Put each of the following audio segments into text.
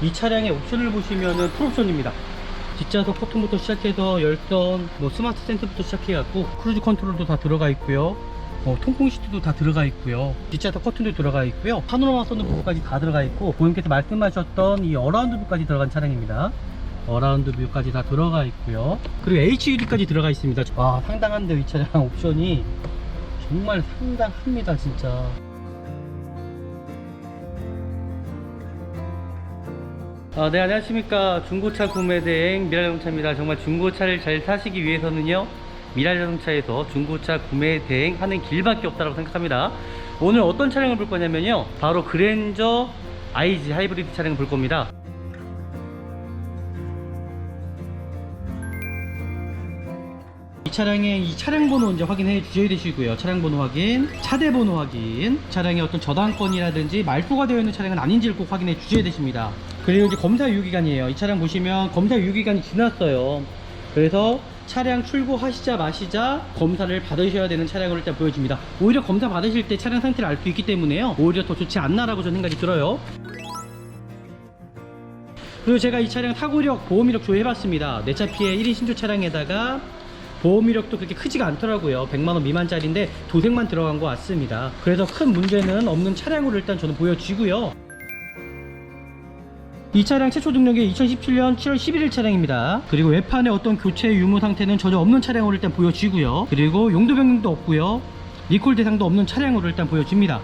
이 차량의 옵션을 보시면은 풀옵션입니다. 뒷좌석 커튼부터 시작해서 열선, 스마트 센서부터 시작해갖고 크루즈 컨트롤도 다 들어가 있고요. 통풍 시트도 다 들어가 있고요. 뒷좌석 커튼도 들어가 있고요. 파노라마 선루프까지 다 들어가 있고, 고객님께서 말씀하셨던 이 어라운드 뷰까지 들어간 차량입니다. 어라운드 뷰까지 다 들어가 있고요. 그리고 HUD까지 들어가 있습니다. 와, 상당한데 이 차량 옵션이 정말 상당합니다, 진짜. 네, 안녕하십니까. 중고차 구매대행 미랄자동차입니다. 정말 중고차를 잘 사시기 위해서는요, 미랄자동차에서 중고차 구매 대행하는 길밖에 없다고 생각합니다. 오늘 어떤 차량을 볼 거냐면요, 바로 그랜저 IG 하이브리드 차량을 볼 겁니다. 이 차량의 이 차량 번호 이제 확인해 주셔야 되시고요. 차량 번호 확인, 차대 번호 확인, 차량의 어떤 저당권이라든지 말소가 되어 있는 차량은 아닌지를 꼭 확인해 주셔야 되십니다. 그리고 이제 검사 유효기간이에요. 이 차량 보시면 검사 유효기간이 지났어요. 그래서 차량 출고하시자 마시자 검사를 받으셔야 되는 차량을 일단 보여줍니다. 오히려 검사 받으실 때 차량 상태를 알 수 있기 때문에요, 오히려 더 좋지 않나라고 저는 생각이 들어요. 그리고 제가 이 차량 사고력, 보험 이력 조회해봤습니다. 내 차 피해 1인 신조 차량에다가 보험 이력도 그렇게 크지가 않더라고요. 100만원 미만짜리인데 도색만 들어간 것 같습니다. 그래서 큰 문제는 없는 차량으로 일단 저는 보여지고요. 이 차량 최초 등록이 2017년 7월 11일 차량입니다. 그리고 외판에 어떤 교체 유무 상태는 전혀 없는 차량으로 일단 보여지고요. 그리고 용도 변경도 없고요, 리콜 대상도 없는 차량으로 일단 보여집니다.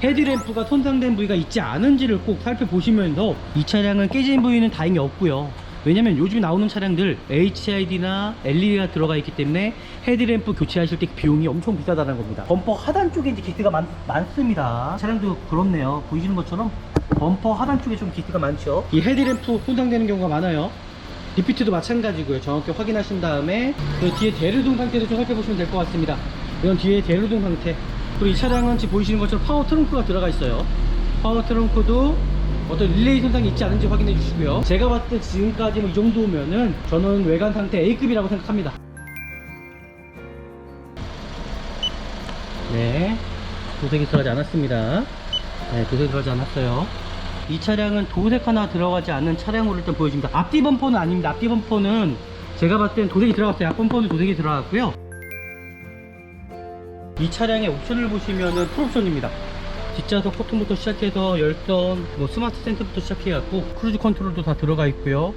헤드램프가 손상된 부위가 있지 않은지를 꼭 살펴보시면서, 이 차량은 깨진 부위는 다행히 없고요. 왜냐면 요즘 나오는 차량들 HID나 LED가 들어가 있기 때문에 헤드램프 교체하실 때 비용이 엄청 비싸다는 겁니다. 범퍼 하단 쪽에 이제 기스가 많습니다. 차량도 그렇네요. 보이시는 것처럼 범퍼 하단 쪽에 좀 기스가 많죠. 이 헤드램프 손상되는 경우가 많아요. 리피트도 마찬가지고요. 정확히 확인하신 다음에 그 뒤에 대류등 상태도 좀 살펴보시면 될 것 같습니다. 이건 뒤에 대류등 상태. 그리고 이 차량은 지금 보이시는 것처럼 파워 트렁크가 들어가 있어요. 파워 트렁크도 어떤 릴레이 손상이 있지 않은지 확인해 주시고요. 제가 봤을 때 지금까지 이 정도면은 저는 외관 상태 A급이라고 생각합니다. 네, 도색이 들어가지 않았습니다. 네, 도색이 들어가지 않았어요. 이 차량은 도색 하나 들어가지 않는 차량으로 일단 보여집니다. 앞뒤 범퍼는 아닙니다. 앞뒤 범퍼는 제가 봤을 때는 도색이 들어갔어요. 앞 범퍼는 도색이 들어갔고요. 이 차량의 옵션을 보시면은 풀옵션입니다. 뒷좌석 커튼부터 시작해서 열선, 스마트 센서부터 시작해갖고 크루즈 컨트롤도 다 들어가 있고요.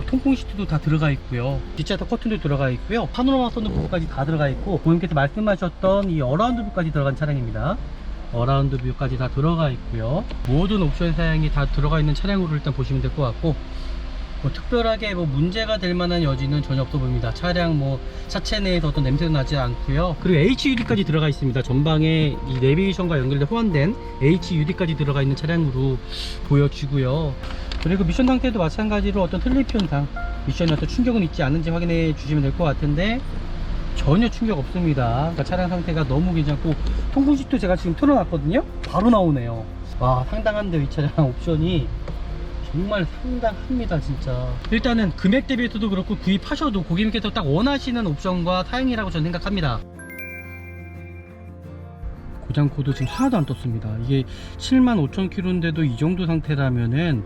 통풍 시트도 다 들어가 있고요. 뒷좌석 커튼도 들어가 있고요. 파노라마 선루프까지 다 들어가 있고, 고객님께서 말씀하셨던 이 어라운드 뷰까지 들어간 차량입니다. 어라운드 뷰까지 다 들어가 있고요. 모든 옵션 사양이 다 들어가 있는 차량으로 일단 보시면 될 것 같고, 특별하게 문제가 될 만한 여지는 전혀 없어 보입니다. 차량 차체 내에서 어떤 냄새도 나지 않고요. 그리고 HUD까지 들어가 있습니다. 전방에 이 내비게이션과 연결돼 호환된 HUD까지 들어가 있는 차량으로 보여지고요. 그리고 미션 상태도 마찬가지로 어떤 슬리프 현상, 미션에 어떤 충격은 있지 않은지 확인해 주시면 될 것 같은데 전혀 충격 없습니다. 그러니까 차량 상태가 너무 괜찮고, 통풍 시트도 제가 지금 틀어놨거든요. 바로 나오네요. 와, 상당한데 이 차량 옵션이 정말 상당합니다, 진짜. 일단은 금액 대비해서도 그렇고, 구입하셔도 고객님께서 딱 원하시는 옵션과 사양이라고 저는 생각합니다. 고장 코드 지금 하나도 안 떴습니다. 이게 75,000km인데도 이 정도 상태라면은,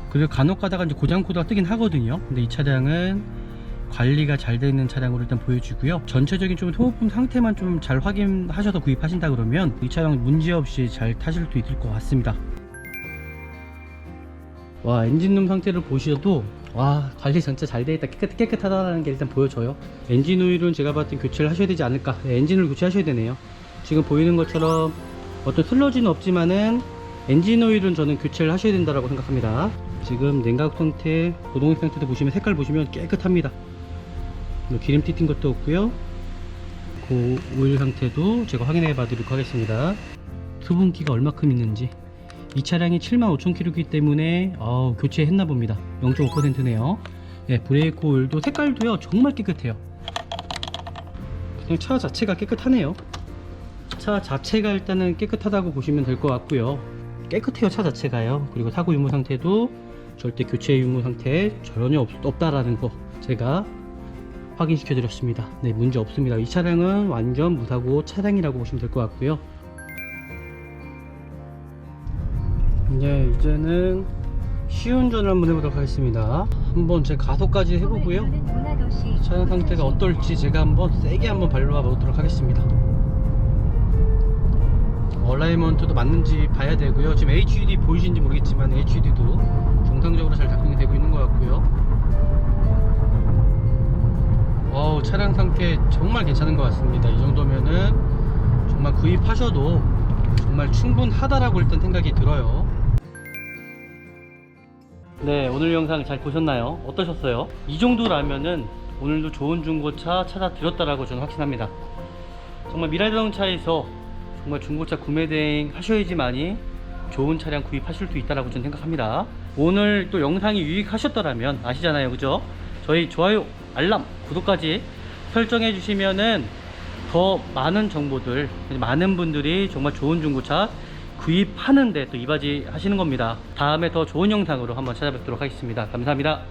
그리고 간혹 가다가 이제 고장 코드가 뜨긴 하거든요. 근데 이 차량은 관리가 잘 되어 있는 차량으로 일단 보여지고요. 전체적인 좀 소모품 상태만 좀 잘 확인하셔서 구입하신다 그러면 이 차량 문제없이 잘 타실 수 있을 것 같습니다. 와, 엔진룸 상태를 보셔도 와, 관리 진짜 잘 되어있다, 깨끗하다는 게 일단 보여져요. 엔진 오일은 제가 봤을 때 교체를 하셔야 되지 않을까. 엔진을 교체하셔야 되네요. 지금 보이는 것처럼 어떤 슬러지는 없지만은 엔진 오일은 저는 교체를 하셔야 된다고 생각합니다. 지금 냉각 상태, 고동식 상태도 보시면, 색깔 보시면 깨끗합니다. 기름 튀긴 것도 없고요. 그 오일 상태도 제가 확인해 봐드리도록 하겠습니다. 수분기가 얼마큼 있는지. 이 차량이 75,000km이기 때문에 교체했나 봅니다. 0.5%네요. 네, 브레이크 오일도 색깔도요 정말 깨끗해요. 그냥 차 자체가 깨끗하네요. 차 자체가 일단은 깨끗하다고 보시면 될 것 같고요. 깨끗해요, 차 자체가요. 그리고 사고 유무 상태도 절대 교체 유무 상태 전혀 없다라는 거 제가 확인시켜 드렸습니다. 네, 문제 없습니다. 이 차량은 완전 무사고 차량이라고 보시면 될 것 같고요. 네, 이제는 시운전을 한번 해보도록 하겠습니다. 한번 제 가속까지 해보고요. 차량 상태가 어떨지 제가 한번 세게 한번 밟아 보도록 하겠습니다. 얼라이먼트도 맞는지 봐야 되고요. 지금 HUD 보이시는지 모르겠지만 HUD도 정상적으로 잘 작동이 되고 있는 것 같고요. 차량 상태 정말 괜찮은 것 같습니다. 이 정도면은 정말 구입하셔도 정말 충분하다라고 일단 생각이 들어요. 네, 오늘 영상 잘 보셨나요? 어떠셨어요? 이 정도라면은 오늘도 좋은 중고차 찾아드렸다라고 저는 확신합니다. 정말 미래자동차에서 정말 중고차 구매 대행 하셔야지만이 좋은 차량 구입하실 수 있다라고 저는 생각합니다. 오늘 또 영상이 유익하셨더라면 아시잖아요, 그죠? 저희 좋아요, 알람, 구독까지 설정해 주시면은 더 많은 정보들, 많은 분들이 정말 좋은 중고차 구입하는데 또 이바지 하시는 겁니다. 다음에 더 좋은 영상으로 한번 찾아뵙도록 하겠습니다. 감사합니다.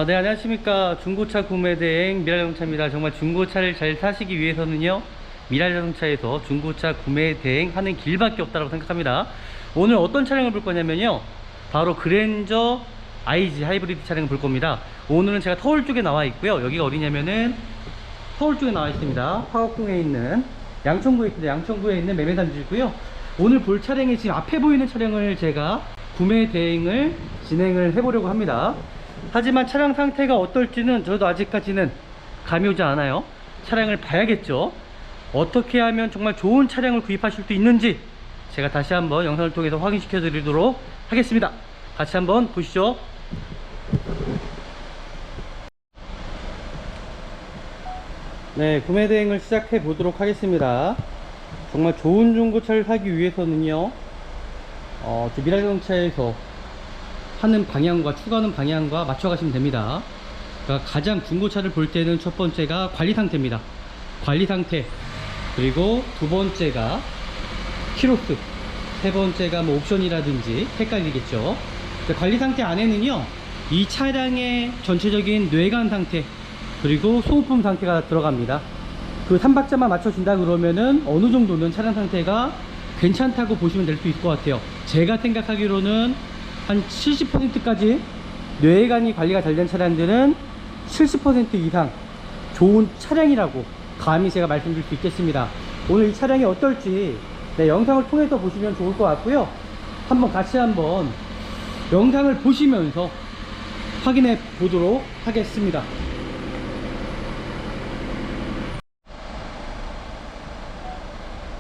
네, 안녕하십니까. 중고차 구매 대행 미랄자동차입니다. 정말 중고차를 잘 사시기 위해서는요, 미랄자동차에서 중고차 구매 대행하는 길밖에 없다고 생각합니다. 오늘 어떤 차량을 볼 거냐면요, 바로 그랜저 IG 하이브리드 차량을 볼 겁니다. 오늘은 제가 서울 쪽에 나와 있고요. 여기가 어디냐면은 서울 쪽에 나와 있습니다. 화곡동에 있는 양천구에 있습니다. 양천구에 있는 매매단지고요. 오늘 볼 차량이 지금 앞에 보이는 차량을 제가 구매 대행을 진행을 해보려고 합니다. 하지만 차량 상태가 어떨지는 저도 아직까지는 감이 오지 않아요. 차량을 봐야겠죠. 어떻게 하면 정말 좋은 차량을 구입하실 수 있는지 제가 다시 한번 영상을 통해서 확인시켜 드리도록 하겠습니다. 같이 한번 보시죠. 네, 구매 대행을 시작해 보도록 하겠습니다. 정말 좋은 중고차를 사기 위해서는요, 미래자동차에서 하는 방향과 추구하는 방향과 맞춰 가시면 됩니다. 그러니까 가장 중고차를 볼 때는 첫 번째가 관리 상태입니다. 관리 상태, 그리고 두 번째가 키로수, 세 번째가 뭐 옵션이라든지 헷갈리겠죠. 관리 상태 안에는요, 이 차량의 전체적인 뇌관 상태, 그리고 소모품 상태가 들어갑니다. 그 3박자만 맞춰준다 그러면은 어느 정도는 차량 상태가 괜찮다고 보시면 될 수 있을 것 같아요. 제가 생각하기로는 한 70%까지 뇌관이 관리가 잘 된 차량들은 70% 이상 좋은 차량이라고 감히 제가 말씀드릴 수 있겠습니다. 오늘 이 차량이 어떨지 영상을 통해서 보시면 좋을 것 같고요. 한번 같이 한번 영상을 보시면서 확인해 보도록 하겠습니다.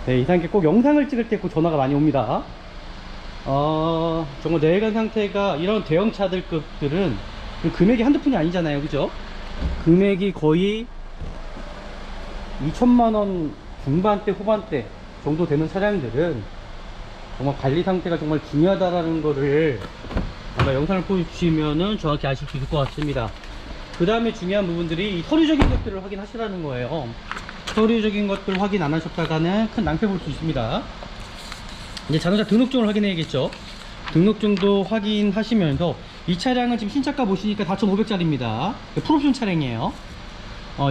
네, 이상하게 꼭 영상을 찍을 때 꼭 전화가 많이 옵니다. 정말 내관 상태가 이런 대형 차들급들은 금액이 한두 푼이 아니잖아요, 그죠? 금액이 거의 2천만원 중반대 후반대 정도 되는 차량들은 정말 관리 상태가 정말 중요하다라는 거를 아마 영상을 보시면은 정확히 아실 수 있을 것 같습니다. 그 다음에 중요한 부분들이 이 서류적인 것들을 확인하시라는 거예요. 서류적인 것들 확인 안 하셨다가는 큰 낭패 볼 수 있습니다. 이제 자동차 등록증을 확인해야겠죠. 등록증도 확인하시면서 이 차량은 지금 신차가 보시니까 4,500짜리입니다. 풀옵션 차량이에요.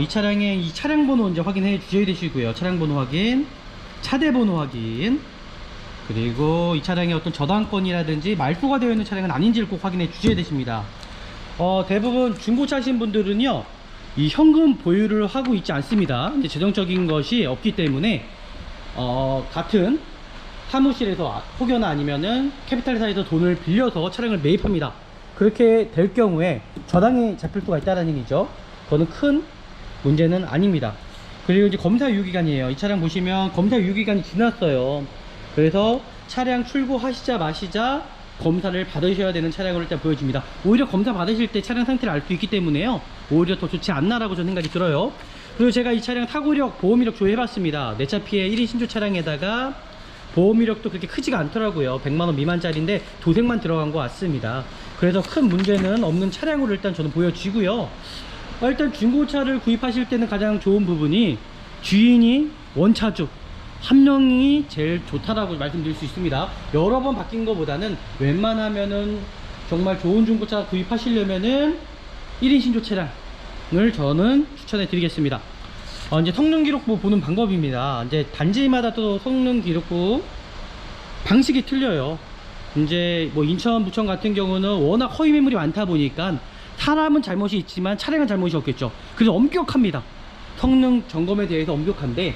이 차량의 이 차량 번호 이제 확인해 주셔야 되시고요. 차량 번호 확인, 차대 번호 확인, 그리고 이 차량의 어떤 저당권이라든지 말소가 되어 있는 차량은 아닌지를 꼭 확인해 주셔야 되십니다. 대부분 중고차신 분들은요, 이 현금 보유를 하고 있지 않습니다. 이제 재정적인 것이 없기 때문에 같은 사무실에서 혹여나 아니면은 캐피탈사에서 돈을 빌려서 차량을 매입합니다. 그렇게 될 경우에 저당이 잡힐 수가 있다는 얘기죠. 그거는 큰 문제는 아닙니다. 그리고 이제 검사 유효기간이에요. 이 차량 보시면 검사 유효기간이 지났어요. 그래서 차량 출고하시자 마시자 검사를 받으셔야 되는 차량을 일단 보여줍니다. 오히려 검사 받으실 때 차량 상태를 알 수 있기 때문에요, 오히려 더 좋지 않나라고 저는 생각이 들어요. 그리고 제가 이 차량 타고력, 보험이력 조회해봤습니다. 내차 피해 1인 신조 차량에다가 보험이력도 그렇게 크지가 않더라고요. 100만원 미만짜리인데 도색만 들어간 것 같습니다. 그래서 큰 문제는 없는 차량으로 일단 저는 보여지고요. 일단 중고차를 구입하실 때는 가장 좋은 부분이 주인이 원차주, 함량이 제일 좋다라고 말씀드릴 수 있습니다. 여러 번 바뀐 것보다는 웬만하면은 정말 좋은 중고차 구입하시려면은 1인 신조 차량을 저는 추천해 드리겠습니다. 이제 성능 기록부 보는 방법입니다. 이제 단지마다 또 성능 기록부 방식이 틀려요. 이제 뭐 인천, 부천 같은 경우는 워낙 허위 매물이 많다 보니까 사람은 잘못이 있지만 차량은 잘못이 없겠죠. 그래서 엄격합니다. 성능 점검에 대해서 엄격한데,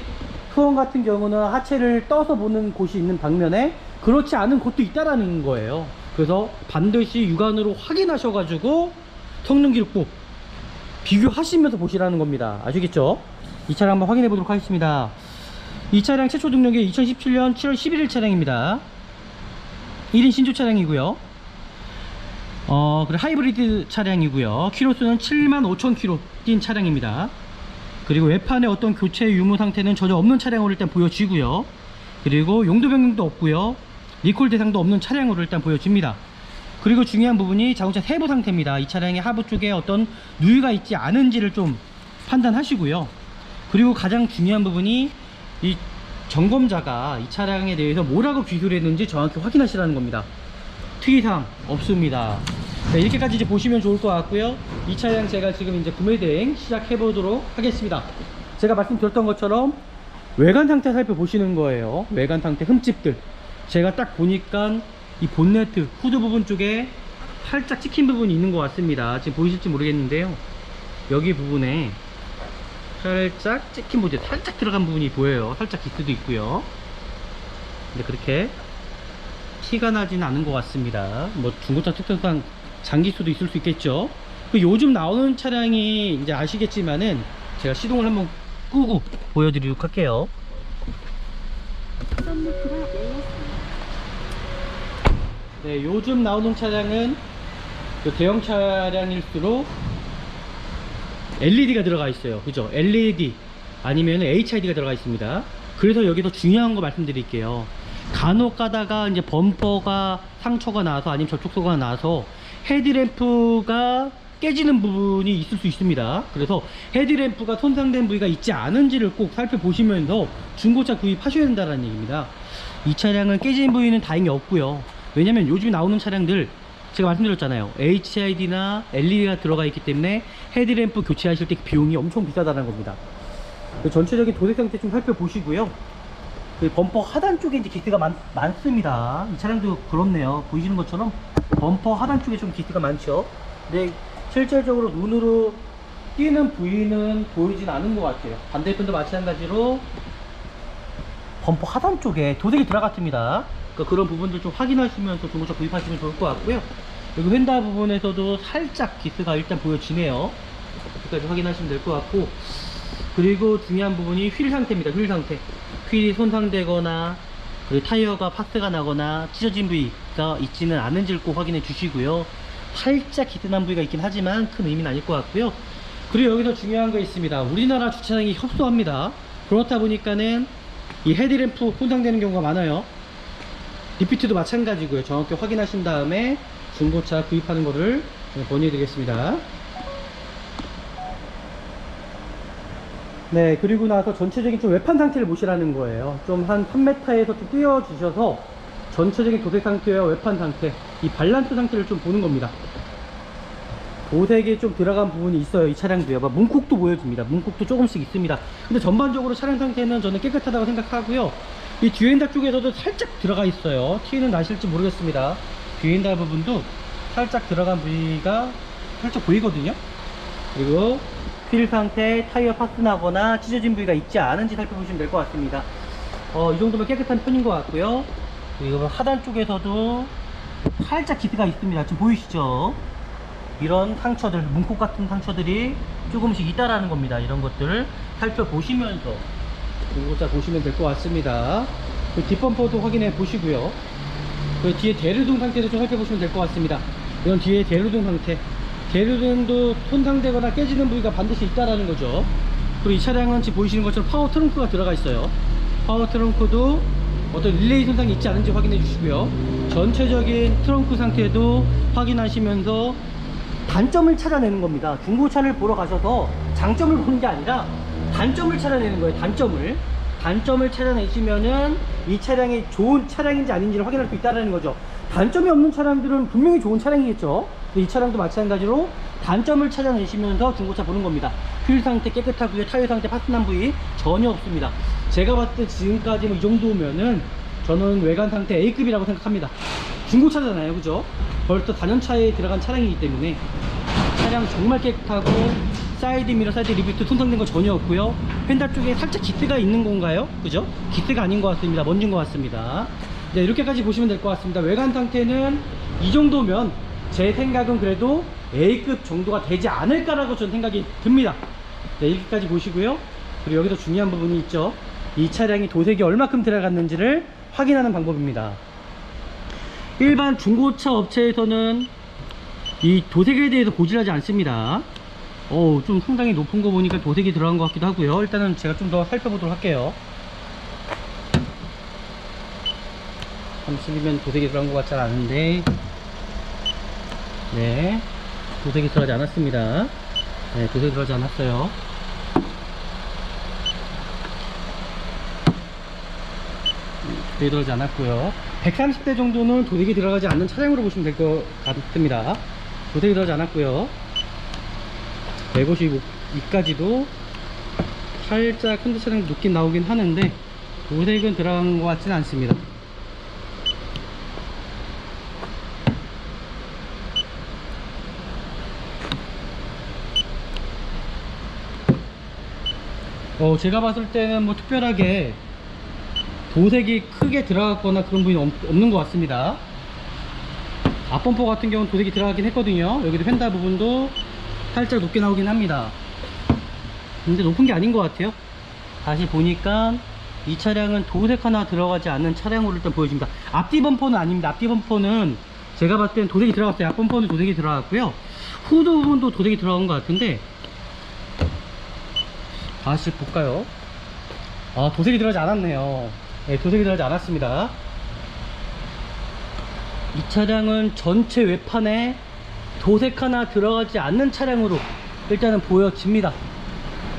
수원 같은 경우는 하체를 떠서 보는 곳이 있는 방면에 그렇지 않은 곳도 있다라는 거예요. 그래서 반드시 육안으로 확인하셔가지고 성능 기록부 비교하시면서 보시라는 겁니다. 아시겠죠? 이 차량 한번 확인해 보도록 하겠습니다. 이 차량 최초 등록이 2017년 7월 11일 차량입니다. 1인 신조 차량이고요. 그리고 하이브리드 차량이고요. 키로수는 75,000km 뛴 차량입니다. 그리고 외판에 어떤 교체 유무 상태는 전혀 없는 차량으로 일단 보여지고요. 그리고 용도 변경도 없고요. 리콜 대상도 없는 차량으로 일단 보여집니다. 그리고 중요한 부분이 자동차 세부 상태입니다. 이 차량의 하부 쪽에 어떤 누유가 있지 않은지를 좀 판단하시고요. 그리고 가장 중요한 부분이 이 점검자가 이 차량에 대해서 뭐라고 비교를 했는지 정확히 확인하시라는 겁니다. 특이사항 없습니다. 네, 이렇게까지 이제 보시면 좋을 것 같고요. 이 차량 제가 지금 이제 구매 대행 시작해 보도록 하겠습니다. 제가 말씀드렸던 것처럼 외관 상태 살펴보시는 거예요. 외관 상태 흠집들, 제가 딱 보니까 이 본네트 후드 부분 쪽에 살짝 찍힌 부분이 있는 것 같습니다. 지금 보이실지 모르겠는데요, 여기 부분에 살짝 찍힌 부분, 살짝 들어간 부분이 보여요. 살짝 기스도 있고요. 근데 그렇게 티가 나지는 않은 것 같습니다. 뭐 중고차 특성상 장기수도 있을 수 있겠죠. 요즘 나오는 차량이 이제 아시겠지만은 제가 시동을 한번 끄고 보여드리도록 할게요. 네, 요즘 나오는 차량은 대형 차량일수록 LED가 들어가 있어요. 그죠? LED 아니면 HID가 들어가 있습니다. 그래서 여기서 중요한 거 말씀드릴게요. 간혹 가다가 이제 범퍼가 상처가 나서 아니면 접촉소가 나서 헤드램프가 깨지는 부분이 있을 수 있습니다. 그래서 헤드램프가 손상된 부위가 있지 않은지를 꼭 살펴보시면서 중고차 구입하셔야 된다는 얘기입니다. 이 차량은 깨진 부위는 다행히 없고요. 왜냐면 요즘 나오는 차량들 제가 말씀드렸잖아요. HID나 LED가 들어가 있기 때문에 헤드램프 교체하실 때 비용이 엄청 비싸다는 겁니다. 전체적인 도색 상태 좀 살펴보시고요. 범퍼 하단 쪽에 이제 기스가 많습니다. 이 차량도 그렇네요. 보이시는 것처럼 범퍼 하단 쪽에 좀 기스가 많죠. 근데 실질적으로 눈으로 띄는 부위는 보이진 않은 것 같아요. 반대편도 마찬가지로 범퍼 하단 쪽에 도색이 들어갔습니다. 그러니까 그런 부분들 좀 확인하시면서 중고차 구입하시면 좋을 것 같고요. 여기 휀다 부분에서도 살짝 기스가 일단 보여지네요. 여기까지 확인하시면 될 것 같고, 그리고 중요한 부분이 휠 상태입니다. 휠 상태, 휠이 손상되거나 그리고 타이어가 파스가 나거나 찢어진 부위가 있지는 않은지를 꼭 확인해 주시고요. 살짝 기스난 부위가 있긴 하지만 큰 의미는 아닐 것 같고요. 그리고 여기서 중요한 거 있습니다. 우리나라 주차장이 협소합니다. 그렇다 보니까는 이 헤드램프 손상되는 경우가 많아요. 리피트도 마찬가지고요. 정확히 확인하신 다음에 중고차 구입하는 거를 권유해 드리겠습니다. 네, 그리고 나서 전체적인 좀 외판 상태를 보시라는 거예요. 좀 한 3m에서 좀 띄워주셔서 전체적인 도색 상태와 외판 상태, 이 밸런스 상태를 좀 보는 겁니다. 도색이 좀 들어간 부분이 있어요. 이 차량도요. 문콕도 보여집니다. 문콕도 조금씩 있습니다. 근데 전반적으로 차량 상태는 저는 깨끗하다고 생각하고요. 이 뒤엔다 쪽에서도 살짝 들어가 있어요. 티는 나실지 모르겠습니다. 뒤엔다 부분도 살짝 들어간 부위가 살짝 보이거든요. 그리고 휠 상태, 타이어 파스 나거나 찢어진 부위가 있지 않은지 살펴보시면 될 것 같습니다. 이 정도면 깨끗한 편인 것 같고요. 그리고 하단 쪽에서도 살짝 기스가 있습니다. 지금 보이시죠? 이런 상처들, 문콕 같은 상처들이 조금씩 있다라는 겁니다. 이런 것들을 살펴보시면서 중고차 보시면 될 것 같습니다. 뒷범퍼도 확인해 보시고요. 뒤에 대류등 상태도 좀 살펴보시면 될 것 같습니다. 이건 뒤에 대류등 상태, 대류등도 손상되거나 깨지는 부위가 반드시 있다라는 거죠. 그리고 이 차량은 지금 보이시는 것처럼 파워 트렁크가 들어가 있어요. 파워 트렁크도 어떤 릴레이 손상이 있지 않은지 확인해 주시고요. 전체적인 트렁크 상태도 확인하시면서 단점을 찾아내는 겁니다. 중고차를 보러 가셔서 장점을 보는 게 아니라 단점을 찾아내는 거예요. 단점을. 단점을 찾아내시면은 이 차량이 좋은 차량인지 아닌지를 확인할 수 있다는 거죠. 단점이 없는 차량들은 분명히 좋은 차량이겠죠. 근데 이 차량도 마찬가지로 단점을 찾아내시면서 중고차 보는 겁니다. 휠 상태 깨끗하고요, 타이어 상태 파손난 부위 전혀 없습니다. 제가 봤을 때 지금까지 뭐 이 정도면은 저는 외관 상태 A급이라고 생각합니다. 중고차잖아요, 그죠? 벌써 4년차에 들어간 차량이기 때문에 차량 정말 깨끗하고, 사이드 미러, 사이드 리뷰트 손상된 거 전혀 없고요. 펜달 쪽에 살짝 기스가 있는 건가요? 그죠? 기스가 아닌 것 같습니다. 먼지인 것 같습니다. 네, 이렇게까지 보시면 될 것 같습니다. 외관 상태는 이 정도면 제 생각은 그래도 A급 정도가 되지 않을까라고 저는 생각이 듭니다. 네, 이렇게까지 보시고요. 그리고 여기서 중요한 부분이 있죠. 이 차량이 도색이 얼마큼 들어갔는지를 확인하는 방법입니다. 일반 중고차 업체에서는 이 도색에 대해서 보질하지 않습니다. 좀 상당히 높은 거 보니까 도색이 들어간 것 같기도 하고요. 일단은 제가 좀 더 살펴보도록 할게요. 30이면 도색이 들어간 것 같지 않은데, 네, 도색이 들어가지 않았습니다. 네, 도색이 들어가지 않았어요. 도색이 들어가지 않았고요. 130대 정도는 도색이 들어가지 않는 차량으로 보시면 될 것 같습니다. 도색이 들어가지 않았고요. 152까지도 살짝 현대차량 느낌 나오긴 하는데 도색은 들어간 것 같지는 않습니다. 제가 봤을 때는 뭐 특별하게 도색이 크게 들어갔거나 그런 부분이 없는 것 같습니다. 앞범퍼 같은 경우는 도색이 들어가긴 했거든요. 여기도 펜달 부분도 살짝 높게 나오긴 합니다. 근데 높은 게 아닌 것 같아요. 다시 보니까 이 차량은 도색 하나 들어가지 않는 차량으로 일단 보여집니다. 앞뒤 범퍼는 아닙니다. 앞뒤 범퍼는 제가 봤을 때는 도색이 들어갔어요. 앞범퍼는 도색이 들어갔고요. 후드 부분도 도색이 들어간 것 같은데, 다시 볼까요? 도색이 들어가지 않았네요. 네, 도색이 들어가지 않았습니다. 이 차량은 전체 외판에 도색 하나 들어가지 않는 차량으로 일단은 보여집니다.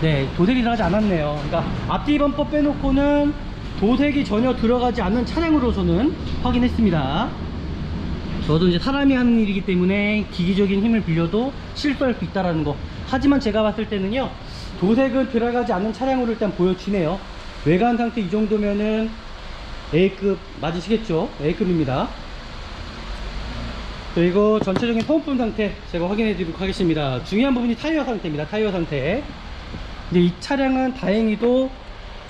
네, 도색이 들어가지 않았네요. 그러니까 앞뒤 범퍼 빼놓고는 도색이 전혀 들어가지 않는 차량으로 저는 확인했습니다. 저도 이제 사람이 하는 일이기 때문에 기기적인 힘을 빌려도 실수할 수 있다는 거. 하지만 제가 봤을 때는요, 도색은 들어가지 않는 차량으로 일단 보여지네요. 외관 상태 이 정도면은 A급 맞으시겠죠? A급입니다. 그리고 전체적인 소모품 상태 제가 확인해 드리도록 하겠습니다. 중요한 부분이 타이어 상태입니다. 타이어 상태. 근데 이 차량은 다행히도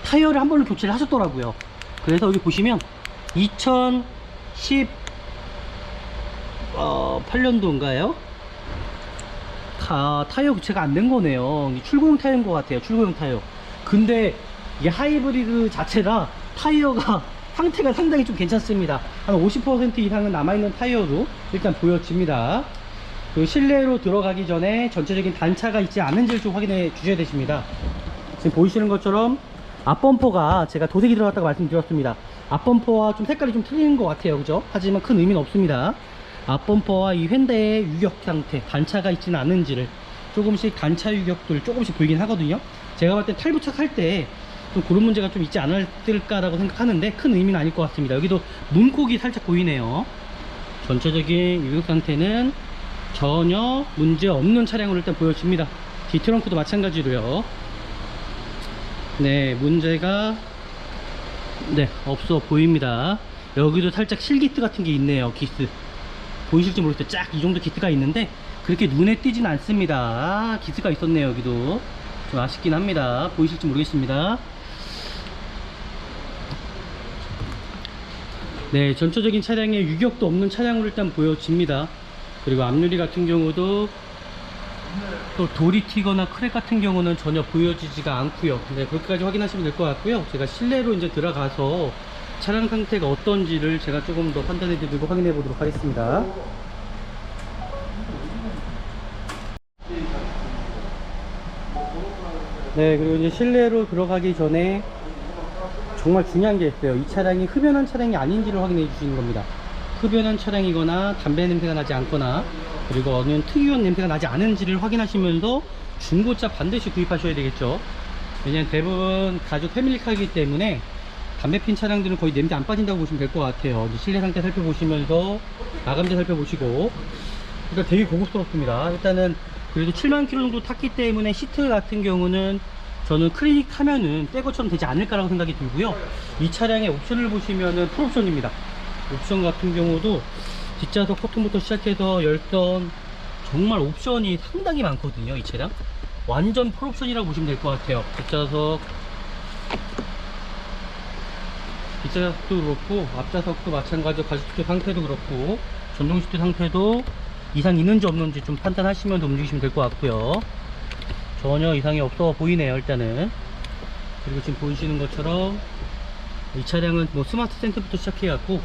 타이어를 한 번로 교체를 하셨더라고요. 그래서 여기 보시면 2018년도인가요? 타이어 교체가 안 된 거네요. 출고용 타이어인 것 같아요. 출고용 타이어. 근데 이게 하이브리드 자체라 타이어가 상태가 상당히 좀 괜찮습니다. 한 50% 이상은 남아있는 타이어로 일단 보여집니다. 그 실내로 들어가기 전에 전체적인 단차가 있지 않은지를 좀 확인해 주셔야 되십니다. 지금 보이시는 것처럼 앞범퍼가 제가 도색이 들어갔다고 말씀드렸습니다. 앞범퍼와 좀 색깔이 좀 틀린 것 같아요, 그죠? 하지만 큰 의미는 없습니다. 앞범퍼와 이 휀다의 유격 상태, 단차가 있지는 않은지를, 조금씩 단차 유격들 조금씩 보이긴 하거든요. 제가 봤을 때 탈부착할 때 좀 그런 문제가 좀 있지 않을까라고 생각하는데 큰 의미는 아닐 것 같습니다. 여기도 문콕이 살짝 보이네요. 전체적인 유격 상태는 전혀 문제 없는 차량으로 일단 보여집니다. 뒤트렁크도 마찬가지로요. 네, 문제가 없어 보입니다. 여기도 살짝 실기스 같은 게 있네요. 기스 보이실지 모르겠어요. 쫙 이 정도 기스가 있는데 그렇게 눈에 띄진 않습니다. 기스가 있었네요. 여기도 좀 아쉽긴 합니다. 보이실지 모르겠습니다. 네, 전체적인 차량에 유격도 없는 차량으로 일단 보여집니다. 그리고 앞유리 같은 경우도 또 돌이 튀거나 크랙 같은 경우는 전혀 보여지지가 않고요. 네, 그렇게까지 확인하시면 될 것 같고요. 제가 실내로 이제 들어가서 차량 상태가 어떤지를 제가 조금 더 판단해 드리고 확인해 보도록 하겠습니다. 네, 그리고 이제 실내로 들어가기 전에 정말 중요한 게 있어요. 이 차량이 흡연한 차량이 아닌지를 확인해 주시는 겁니다. 흡연한 차량이거나 담배 냄새가 나지 않거나, 그리고 어느 특유한 냄새가 나지 않은지를 확인하시면서 중고차 반드시 구입하셔야 되겠죠. 왜냐면 대부분 가족 패밀리카이기 때문에 담배 핀 차량들은 거의 냄새 안 빠진다고 보시면 될 것 같아요. 이제 실내 상태 살펴보시면서 마감재 살펴보시고, 일단 되게 고급스럽습니다. 일단은 그래도 7만 킬로 정도 탔기 때문에 시트 같은 경우는 저는 클리닉 타면은 새 것처럼 되지 않을까라고 생각이 들고요. 이 차량의 옵션을 보시면은 풀옵션입니다. 옵션 같은 경우도 뒷좌석 커튼부터 시작해서 열선, 정말 옵션이 상당히 많거든요. 이 차량 완전 풀옵션이라고 보시면 될 것 같아요. 뒷좌석도 그렇고 앞좌석도 마찬가지로 가죽시트 상태도 그렇고 전동시트 상태도 이상 있는지 없는지 좀 판단하시면서 움직이시면 될 것 같고요. 전혀 이상이 없어 보이네요. 일단은. 그리고 지금 보이시는 것처럼 이 차량은 뭐 스마트 센터부터 시작해 갖고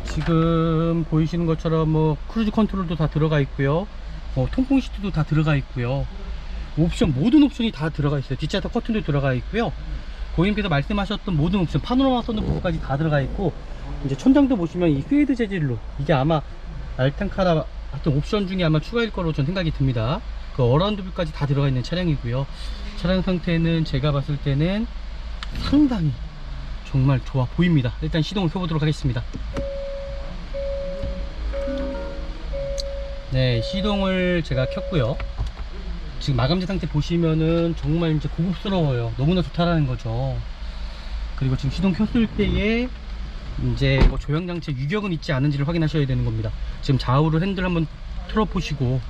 지금 보이시는 것처럼 뭐 크루즈 컨트롤도 다 들어가 있고요. 통풍 시트도 다 들어가 있고요. 옵션, 모든 옵션이 다 들어가 있어요. 뒷좌석 커튼도 들어가 있고요. 고객님께서 말씀하셨던 모든 옵션, 파노라마 썬루프까지 다 들어가 있고, 이제 천장도 보시면 이 스웨이드 재질로, 이게 아마 알탄카라 어떤 옵션 중에 아마 추가일 거로 전 생각이 듭니다. 그 어라운드 뷰까지 다 들어가 있는 차량이고요. 차량 상태는 제가 봤을 때는 상당히 정말 좋아 보입니다. 일단 시동을 켜보도록 하겠습니다. 네, 시동을 제가 켰고요. 지금 마감재 상태 보시면은 정말 이제 고급스러워요. 너무나 좋다라는 거죠. 그리고 지금 시동 켰을 때에 이제 뭐 조향장치 유격은 있지 않은지를 확인하셔야 되는 겁니다. 지금 좌우로 핸들 한번 틀어보시고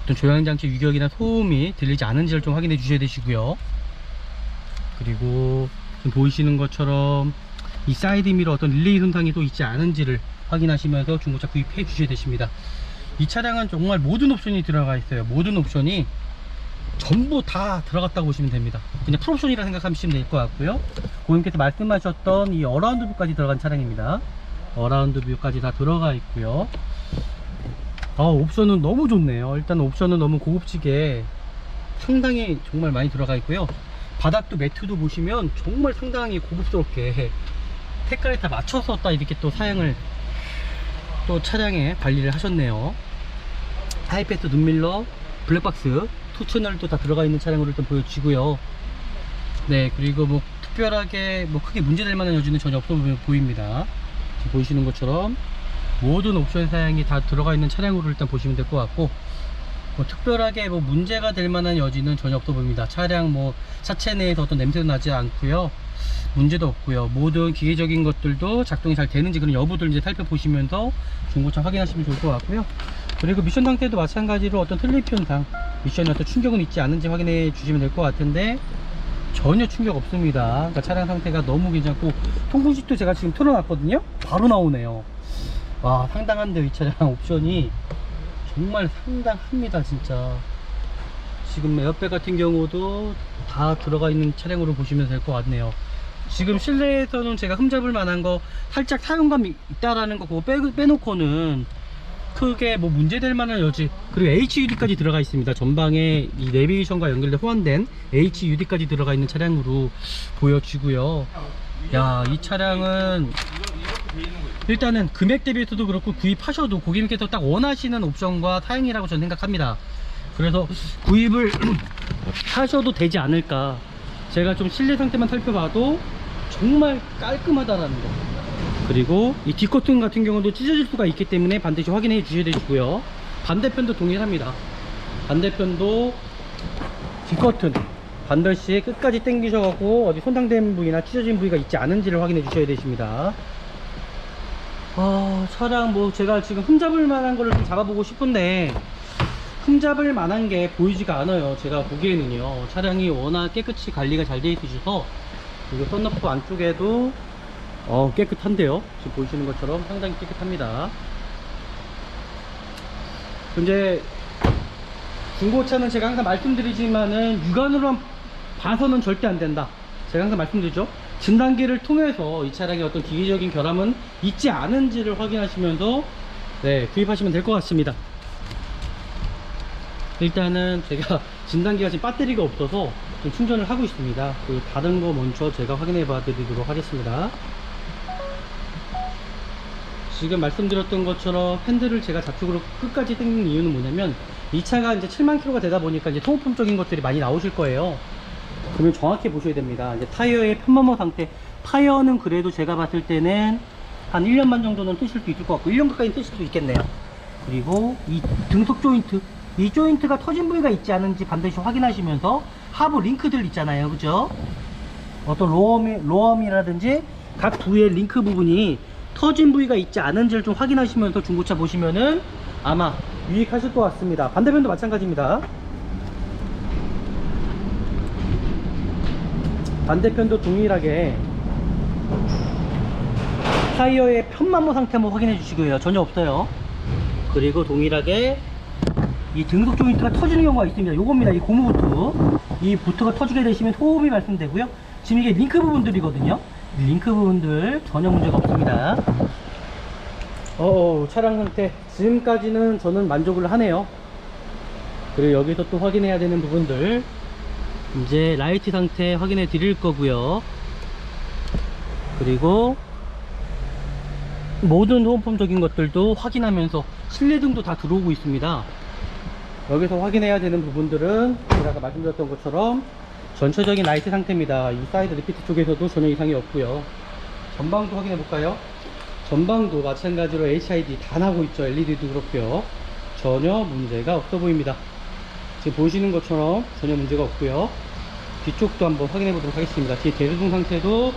어떤 조향장치 유격이나 소음이 들리지 않은지를 좀 확인해 주셔야 되시고요. 그리고 지금 보이시는 것처럼 이 사이드 미러 어떤 릴레이 손상이 또 있지 않은지를 확인하시면서 중고차 구입해 주셔야 되십니다. 이 차량은 정말 모든 옵션이 들어가 있어요. 모든 옵션이 전부 다 들어갔다고 보시면 됩니다. 그냥 풀옵션이라 생각하시면 될 것 같고요. 고객님께서 말씀하셨던 이 어라운드 뷰까지 들어간 차량입니다. 어라운드 뷰까지 다 들어가 있고요. 옵션은 너무 좋네요. 일단 옵션은 너무 고급지게 상당히 정말 많이 들어가 있고요. 바닥도 매트도 보시면 정말 상당히 고급스럽게 색깔에 다 맞춰서 딱 이렇게 또 사양을 또 차량에 관리를 하셨네요. 하이패스 눈밀러, 블랙박스, 투채널도 다 들어가 있는 차량으로 일단 보여지고요. 네, 그리고 뭐 특별하게 뭐 크게 문제될 만한 여지는 전혀 없어 보입니다. 지금 보이시는 것처럼 모든 옵션 사양이 다 들어가 있는 차량으로 일단 보시면 될 것 같고, 뭐 특별하게 뭐 문제가 될 만한 여지는 전혀 없어 보입니다. 차량 뭐 차체 내에서 어떤 냄새도 나지 않고요. 문제도 없고요. 모든 기계적인 것들도 작동이 잘 되는지 그런 여부들 이제 살펴보시면서 중고차 확인하시면 좋을 것 같고요. 그리고 미션 상태도 마찬가지로 어떤 슬립 현상, 미션에 어떤 충격은 있지 않은지 확인해 주시면 될 것 같은데 전혀 충격 없습니다. 그러니까 차량 상태가 너무 괜찮고, 통풍식도 제가 지금 틀어놨거든요. 바로 나오네요. 와, 상당한데요. 이 차량 옵션이 정말 상당합니다. 진짜 지금 에어백 같은 경우도 다 들어가 있는 차량으로 보시면 될 것 같네요. 지금 실내에서는 제가 흠잡을 만한 거 살짝 사용감이 있다라는 거 그거 빼놓고는 크게 뭐 문제될 만한 여지, 그리고 HUD까지 들어가 있습니다. 전방에 이 내비게이션과 연결돼 호환된 HUD까지 들어가 있는 차량으로 보여지고요. 야, 이 차량은 일단은 금액 대비해서도 그렇고 구입하셔도 고객님께서 딱 원하시는 옵션과 사양이라고 저는 생각합니다. 그래서 구입을 하셔도 되지 않을까. 제가 좀 실내 상태만 살펴봐도 정말 깔끔하다라는 거. 그리고 이 뒷커튼 같은 경우도 찢어질 수가 있기 때문에 반드시 확인해 주셔야 되시고요. 반대편도 동일합니다. 반대편도 뒷커튼 반드시 끝까지 당기셔가지고 어디 손상된 부위나 찢어진 부위가 있지 않은지를 확인해 주셔야 되십니다. 차량 뭐 제가 지금 흠잡을 만한 거를 좀 잡아보고 싶은데 흠잡을 만한 게 보이지가 않아요. 제가 보기에는요. 차량이 워낙 깨끗이 관리가 잘 되어 있으셔서. 그리고 썬루프 안쪽에도 깨끗한데요. 지금 보이시는 것처럼 상당히 깨끗합니다. 이제 중고차는 제가 항상 말씀드리지만은 육안으로만 봐서는 절대 안 된다. 제가 항상 말씀드리죠. 진단기를 통해서 이 차량의 어떤 기계적인 결함은 있지 않은지를 확인하시면서 구입하시면 될 것 같습니다. 일단은 제가 진단기가 지금 배터리가 없어서 좀 충전을 하고 있습니다. 그 다른 거 먼저 제가 확인해 봐 드리도록 하겠습니다. 지금 말씀드렸던 것처럼 핸들을 제가 좌측으로 끝까지 당긴 이유는 뭐냐면 이 차가 이제 7만 킬로가 되다 보니까 이제 소모품적인 것들이 많이 나오실 거예요. 그러면 정확히 보셔야 됩니다. 이제 타이어의 편마모 상태, 타이어는 그래도 제가 봤을 때는 한 1년 반 정도는 뜨실 수 있을 것 같고 1년 가까이 뜨실 수 있겠네요. 그리고 이 등속 조인트, 이 조인트가 터진 부위가 있지 않은지 반드시 확인하시면서 하부 링크들 있잖아요, 그죠? 어떤 로엄이라든지 각 부위의 링크 부분이 터진 부위가 있지 않은지를 좀 확인하시면서 중고차 보시면은 아마 유익하실 것 같습니다. 반대편도 마찬가지입니다. 반대편도 동일하게 타이어의 편마모 상태 한번 확인해 주시고요. 전혀 없어요. 그리고 동일하게 이 등속 조인트가 터지는 경우가 있습니다. 요겁니다. 이 고무 부트, 이 부트가 터지게 되시면 소음이 발생되고요. 지금 이게 링크 부분들이거든요. 이 링크 부분들 전혀 문제가 없습니다. 차량 상태 지금까지는 저는 만족을 하네요. 그리고 여기서 또 확인해야 되는 부분들, 이제 라이트 상태 확인해 드릴 거고요. 그리고 모든 소모품적인 것들도 확인하면서 실내등도 다 들어오고 있습니다. 여기서 확인해야 되는 부분들은 제가 아까 말씀드렸던 것처럼 전체적인 라이트 상태입니다. 이 사이드 리피트 쪽에서도 전혀 이상이 없고요. 전방도 확인해 볼까요? 전방도 마찬가지로 HID 다 나고 있죠. LED도 그렇고요. 전혀 문제가 없어 보입니다. 지금 보시는 것처럼 전혀 문제가 없고요. 뒤쪽도 한번 확인해 보도록 하겠습니다. 뒤에 대류등 상태도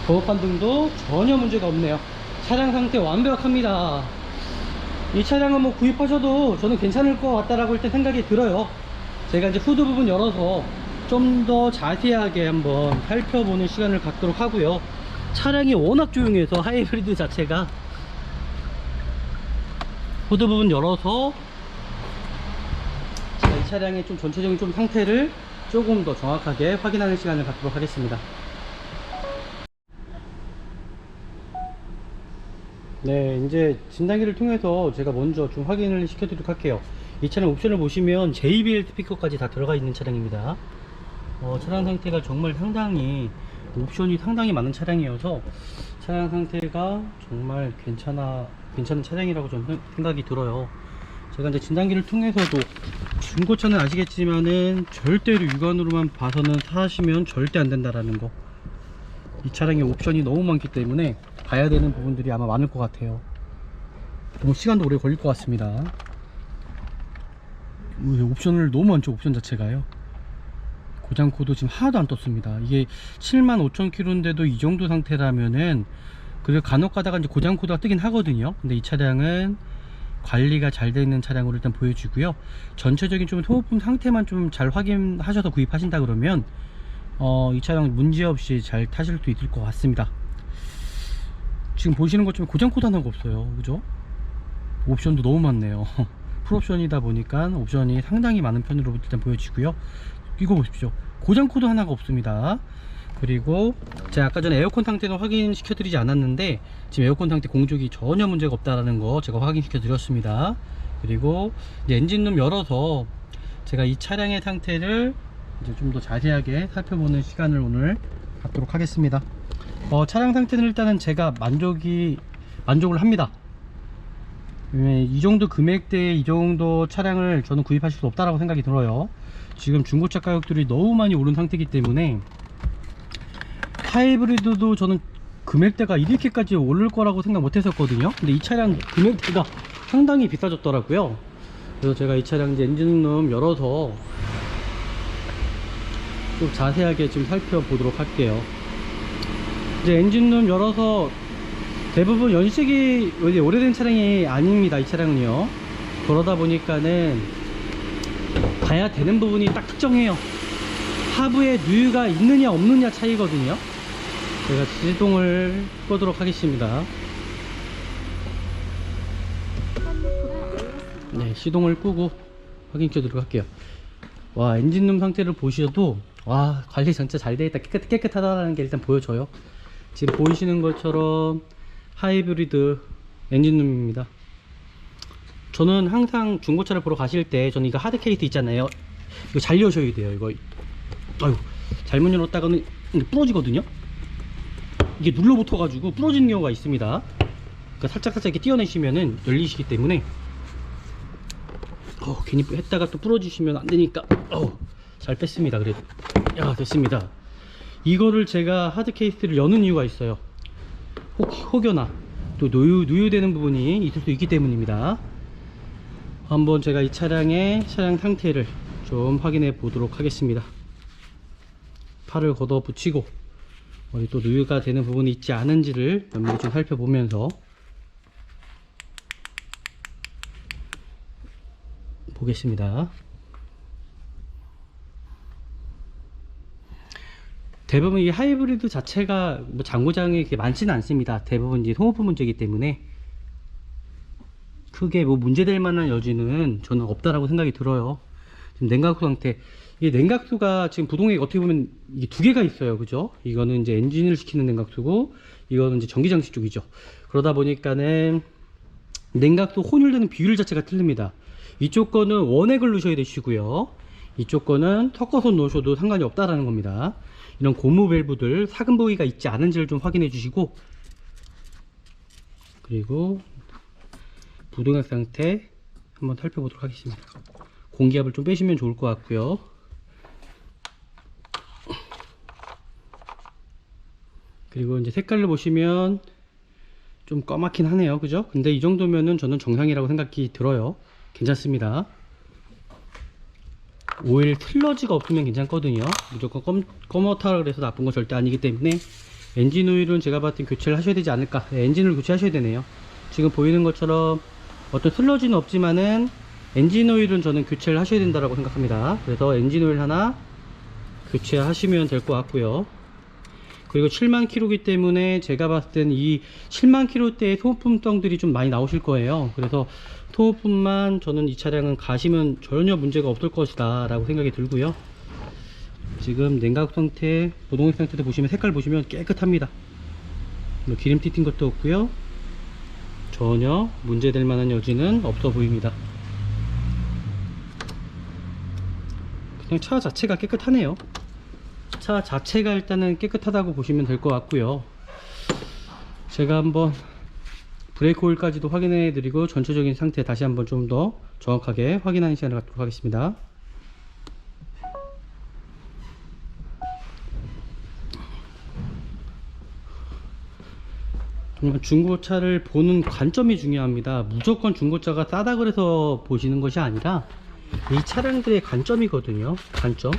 버거판등도 전혀 문제가 없네요. 차량 상태 완벽합니다. 이 차량은 뭐 구입하셔도 저는 괜찮을 것 같다라고 일단 생각이 들어요. 제가 이제 후드 부분 열어서 좀 더 자세하게 한번 살펴보는 시간을 갖도록 하고요. 차량이 워낙 조용해서 하이브리드 자체가 후드 부분 열어서 제가 이 차량의 좀 전체적인 좀 상태를 조금 더 정확하게 확인하는 시간을 갖도록 하겠습니다. 네, 이제 진단기를 통해서 제가 먼저 좀 확인을 시켜드리도록 할게요. 이 차량 옵션을 보시면 JBL 스피커까지 다 들어가 있는 차량입니다. 차량 상태가 정말 상당히 옵션이 상당히 많은 차량이어서 차량 상태가 정말 괜찮은 차량이라고 저는 생각이 들어요. 제가 이제 진단기를 통해서도 중고차는 아시겠지만은 절대로 육안으로만 봐서는 사시면 절대 안 된다라는 거. 이 차량의 옵션이 너무 많기 때문에 봐야 되는 부분들이 아마 많을 것 같아요. 너무 시간도 오래 걸릴 것 같습니다. 옵션을 너무 많죠. 옵션 자체가요. 고장코도 지금 하나도 안 떴습니다. 이게 75,000km인데도 이 정도 상태라면은, 그리고 간혹 가다가 이제 고장코드가 뜨긴 하거든요. 근데 이 차량은 관리가 잘 되어 있는 차량으로 일단 보여지고요. 전체적인 좀 소모품 상태만 좀 잘 확인하셔서 구입하신다 그러면 이 차량 문제없이 잘 타실 수 있을 것 같습니다. 지금 보시는 것처럼 고장코드 하나가 없어요. 그죠? 옵션도 너무 많네요. 풀옵션이다 보니까 옵션이 상당히 많은 편으로 일단 보여지고요. 이거 보십시오. 고장코드 하나가 없습니다. 그리고 제가 아까 전에 에어컨 상태는 확인시켜 드리지 않았는데 지금 에어컨 상태 공조기 전혀 문제가 없다라는 거 제가 확인시켜 드렸습니다. 그리고 이제 엔진룸 열어서 제가 이 차량의 상태를 이제 좀 더 자세하게 살펴보는 시간을 오늘 갖도록 하겠습니다. 차량 상태는 일단은 제가 만족을 합니다. 이 정도 금액대에 이 정도 차량을 저는 구입하실 수 없다라고 생각이 들어요. 지금 중고차 가격들이 너무 많이 오른 상태이기 때문에 하이브리드도 저는 금액대가 이렇게까지 오를 거라고 생각 못 했었거든요. 근데 이 차량 금액대가 상당히 비싸졌더라고요. 그래서 제가 이 차량 이제 엔진룸 열어서 좀 자세하게 좀 살펴보도록 할게요. 이제 엔진룸 열어서 대부분 연식이 오래된 차량이 아닙니다. 이 차량은요. 그러다 보니까는 봐야 되는 부분이 딱 특정해요. 하부에 누유가 있느냐 없느냐 차이거든요. 제가 시동을 끄도록 하겠습니다. 네, 시동을 끄고 확인시켜드리도록 할게요. 와, 엔진룸 상태를 보셔도 와, 관리 진짜 잘 되어있다, 깨끗하다는 게 일단 보여져요. 지금 보이시는 것처럼 하이브리드 엔진룸입니다. 저는 항상 중고차를 보러 가실 때 저는 이거 하드 케이스 있잖아요. 이거 잘 여셔야 돼요. 이거 아유, 잘못 열었다가는 부러지거든요. 이게 눌러붙어 가지고 부러지는 경우가 있습니다. 그러니까 살짝 이렇게 띄어내시면은 열리시기 때문에 괜히 했다가 또 부러지시면 안 되니까 잘 뺐습니다. 그래도 야, 됐습니다. 이거를 제가 하드 케이스를 여는 이유가 있어요. 혹여나 또 누유되는 부분이 있을 수 있기 때문입니다. 한번 제가 이 차량 상태를 좀 확인해 보도록 하겠습니다. 팔을 걷어 붙이고 어디 또 누유가 되는 부분이 있지 않은지를 면밀히 좀 살펴보면서 보겠습니다. 대부분 이 하이브리드 자체가 뭐 장고장이 이렇게 많지는 않습니다. 대부분 이제 소모품 문제이기 때문에 크게 뭐 문제될 만한 여지는 저는 없다라고 생각이 들어요. 지금 냉각수 상태, 이 냉각수가 지금 부동액 어떻게 보면 이게 두 개가 있어요. 그죠? 이거는 이제 엔진을 시키는 냉각수고, 이거는 이제 전기장치 쪽이죠. 그러다 보니까는 냉각수 혼율되는 비율 자체가 틀립니다. 이쪽 거는 원액을 넣으셔야 되시고요. 이쪽 거는 섞어서 넣으셔도 상관이 없다라는 겁니다. 이런 고무 밸브들 삭은 부위가 있지 않은지를 좀 확인해 주시고, 그리고 부동액 상태 한번 살펴보도록 하겠습니다. 공기압을 좀 빼시면 좋을 것 같고요. 그리고 이제 색깔을 보시면 좀 까맣긴 하네요. 그죠? 근데 이 정도면은 저는 정상이라고 생각이 들어요. 괜찮습니다. 오일 슬러지가 없으면 괜찮거든요. 무조건 검었다 그래서 나쁜 건 절대 아니기 때문에 엔진 오일은 제가 봤을 때 교체를 하셔야 되지 않을까. 엔진을 교체하셔야 되네요. 지금 보이는 것처럼 어떤 슬러지는 없지만은 엔진 오일은 저는 교체를 하셔야 된다고 생각합니다. 그래서 엔진 오일 하나 교체하시면 될 것 같고요. 그리고 7만 킬로이기 때문에 제가 봤을 땐 이 7만 킬로대의 소모품성들이 좀 많이 나오실 거예요. 그래서 소모품만 저는 이 차량은 가시면 전혀 문제가 없을 것이다 라고 생각이 들고요. 지금 냉각 상태, 부동액 상태도 보시면 색깔 보시면 깨끗합니다. 뭐 기름띠 튄 것도 없고요. 전혀 문제될 만한 여지는 없어 보입니다. 그냥 차 자체가 깨끗하네요. 차 자체가 일단은 깨끗하다고 보시면 될 것 같고요. 제가 한번 브레이크 오일까지도 확인해 드리고 전체적인 상태 다시 한번 좀 더 정확하게 확인하는 시간을 갖도록 하겠습니다. 정말 중고차를 보는 관점이 중요합니다. 무조건 중고차가 싸다 그래서 보시는 것이 아니라 이 차량들의 관점이거든요. 관점,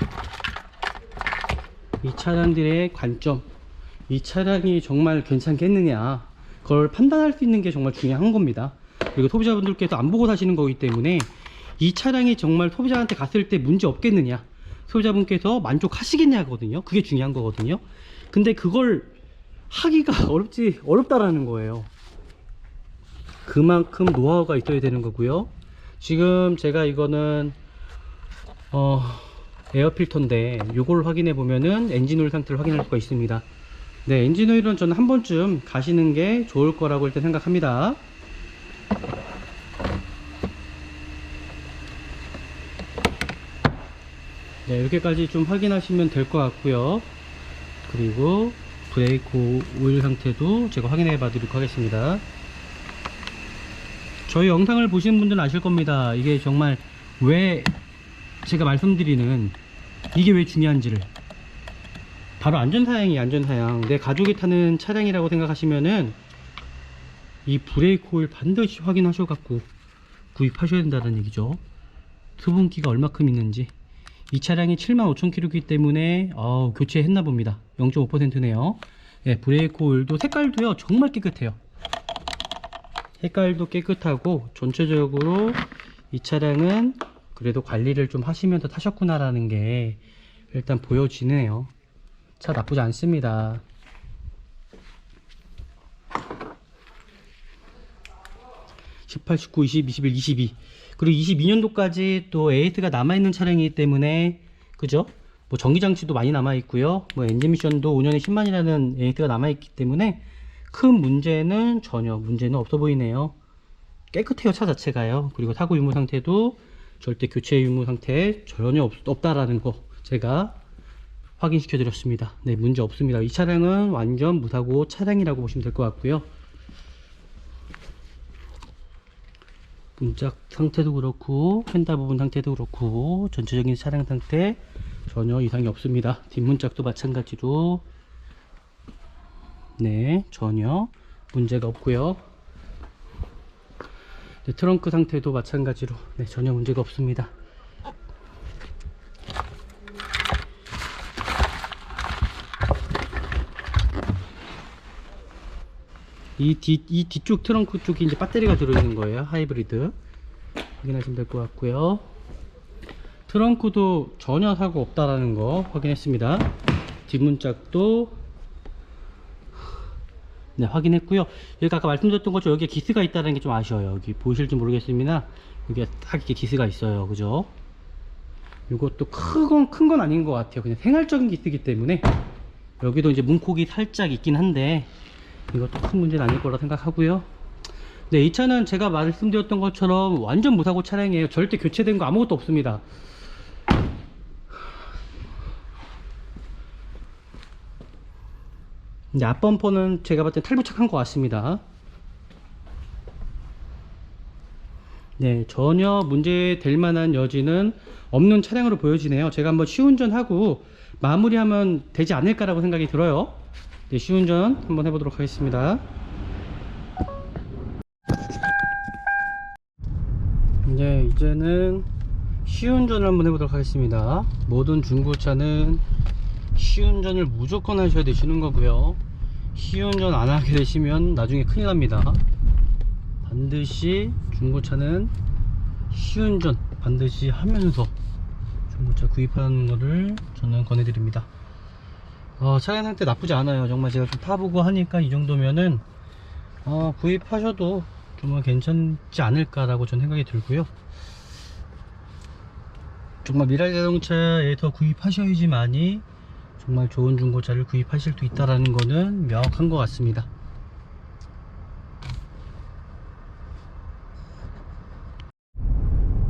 이 차량들의 관점, 이 차량이 정말 괜찮겠느냐, 그걸 판단할 수 있는 게 정말 중요한 겁니다. 그리고 소비자분들께서 안 보고 사시는 거기 때문에 이 차량이 정말 소비자한테 갔을 때 문제 없겠느냐, 소비자분께서 만족하시겠냐거든요. 그게 중요한 거거든요. 근데 그걸 하기가 어렵다라는 거예요. 그만큼 노하우가 있어야 되는 거고요. 지금 제가 이거는 에어 필터인데 요걸 확인해 보면은 엔진 오일 상태를 확인할 수가 있습니다. 네, 엔진 오일은 저는 한 번쯤 가시는 게 좋을 거라고 일단 생각합니다. 네, 이렇게까지 좀 확인하시면 될 것 같고요. 그리고 브레이크 오일 상태도 제가 확인해 봐드리도록 하겠습니다. 저희 영상을 보시는 분들은 아실 겁니다. 이게 정말 왜 제가 말씀드리는 이게 왜 중요한지를. 바로 안전사양이 안전사양. 내 가족이 타는 차량이라고 생각하시면은 이 브레이크 오일 반드시 확인하셔 갖고 구입하셔야 된다는 얘기죠. 수분기가 얼마큼 있는지. 이 차량이 75,000km이기 때문에 교체했나 봅니다. 0.5%네요. 예, 브레이크 오일도 색깔도요 정말 깨끗해요. 색깔도 깨끗하고 전체적으로 이 차량은 그래도 관리를 좀 하시면서 타셨구나 라는 게 일단 보여지네요. 차 나쁘지 않습니다. (18, 19, 20, 21, 22) 그리고 22년도까지 또 AS가 남아있는 차량이기 때문에, 그죠? 뭐 전기장치도 많이 남아있고요. 뭐 엔진 미션도 5년에 10만이라는 AS가 남아있기 때문에 큰 문제는 없어 보이네요. 깨끗해요, 차 자체가요. 그리고 사고 유무 상태도 절대 교체 유무 상태 전혀 없다라는 거 제가 확인시켜 드렸습니다. 네, 문제 없습니다. 이 차량은 완전 무사고 차량이라고 보시면 될 것 같고요. 문짝 상태도 그렇고 펜다 부분 상태도 그렇고 전체적인 차량 상태 전혀 이상이 없습니다. 뒷문짝도 마찬가지로 네, 전혀 문제가 없고요. 네, 트렁크 상태도 마찬가지로 네, 전혀 문제가 없습니다. 이 뒤쪽 트렁크 쪽이 이제 배터리가 들어있는 거예요. 하이브리드 확인하시면 될 것 같고요. 트렁크도 전혀 사고 없다라는 거 확인했습니다. 뒷문짝도 네, 확인했고요. 여기 아까 말씀드렸던 것처럼 여기에 기스가 있다는 게 좀 아쉬워요. 여기 보이실지 모르겠습니다. 여기에 딱 이렇게 기스가 있어요. 그죠? 이것도 큰 건 아닌 것 같아요. 그냥 생활적인 기스이기 때문에 여기도 이제 문콕이 살짝 있긴 한데 이것도 큰 문제는 아닐 거라 생각하고요. 네, 이 차는 제가 말씀드렸던 것처럼 완전 무사고 차량이에요. 절대 교체된 거 아무것도 없습니다. 이제 앞범퍼는 제가 봤을 때 탈부착한 것 같습니다. 네, 전혀 문제될 만한 여지는 없는 차량으로 보여지네요. 제가 한번 시운전하고 마무리하면 되지 않을까라고 생각이 들어요. 네, 시운전 한번 해보도록 하겠습니다. 네, 이제는 시운전을 한번 해보도록 하겠습니다. 모든 중고차는 시운전을 무조건 하셔야 되시는 거고요. 시운전 안 하게 되시면 나중에 큰일 납니다. 반드시 중고차는 시운전 반드시 하면서 중고차 구입하는 거를 저는 권해드립니다. 차량 상태 나쁘지 않아요. 정말 제가 좀 타보고 하니까 이 정도면은 구입하셔도 정말 괜찮지 않을까라고 저는 생각이 들고요. 정말 미라이 자동차에서 구입하셔야지만이 정말 좋은 중고차를 구입하실 수 있다라는 거는 명확한 것 같습니다.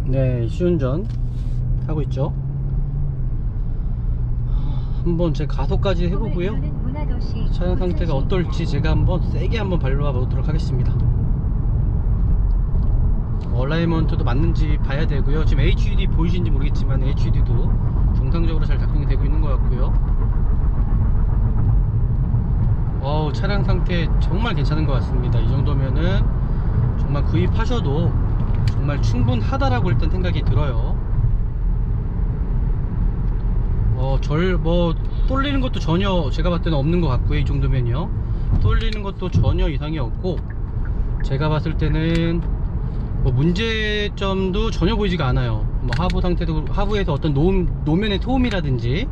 네, 시운전 하고 있죠. 한번 제 가속까지 해보고요. 차량 상태가 어떨지 제가 한번 세게 한번 발로와 보도록 하겠습니다. 얼라이먼트도 맞는지 봐야 되고요. 지금 HUD 보이시는지 모르겠지만 HUD도 정상적으로 잘 작동이 되고 있는 것 같고요. 차량 상태 정말 괜찮은 것 같습니다. 이 정도면은 정말 구입하셔도 정말 충분하다라고 일단 생각이 들어요. 쏠리는 것도 전혀 제가 봤을 때는 없는 것 같고요. 이 정도면요. 쏠리는 것도 전혀 이상이 없고, 제가 봤을 때는 문제점도 전혀 보이지가 않아요. 하부 상태도, 하부에서 어떤 노면의 소음이라든지,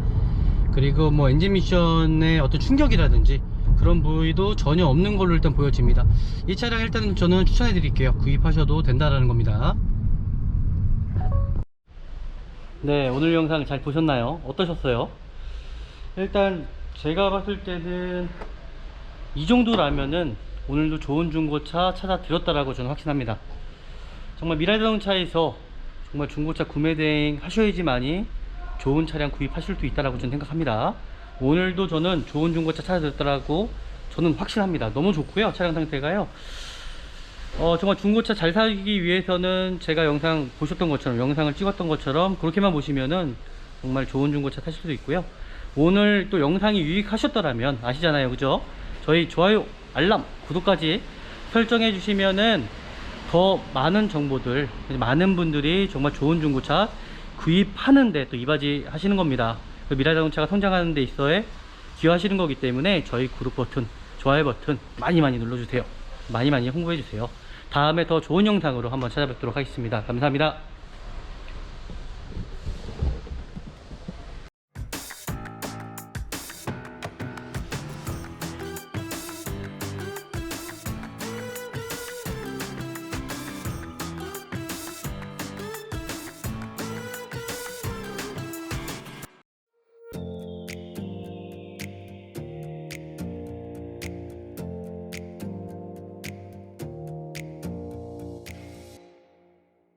그리고 엔진 미션의 어떤 충격이라든지 그런 부위도 전혀 없는 걸로 일단 보여집니다. 이 차량 일단은 저는 추천해 드릴게요. 구입하셔도 된다라는 겁니다. 네, 오늘 영상 잘 보셨나요? 어떠셨어요? 일단 제가 봤을 때는 이 정도라면은 오늘도 좋은 중고차 찾아 드렸다라고 저는 확신합니다. 정말 미라이 자동차에서 정말 중고차 구매 대행 하셔야지만이 좋은 차량 구입하실 수 있다라고 저는 생각합니다. 오늘도 저는 좋은 중고차 찾아드렸다라고 저는 확신합니다. 너무 좋고요. 차량 상태가요. 정말 중고차 잘 사기 위해서는 제가 영상 보셨던 것처럼, 영상을 찍었던 것처럼 그렇게만 보시면은 정말 좋은 중고차 타실 수도 있고요. 오늘 또 영상이 유익하셨더라면 아시잖아요, 그죠? 저희 좋아요, 알람, 구독까지 설정해 주시면은 더 많은 정보들, 많은 분들이 정말 좋은 중고차 구입하는데 또 이바지 하시는 겁니다. 미라이 자동차가 성장하는 데 있어서 기여하시는 거기 때문에 저희 구독 버튼, 좋아요 버튼 많이 눌러주세요. 많이 홍보해 주세요. 다음에 더 좋은 영상으로 한번 찾아뵙도록 하겠습니다. 감사합니다.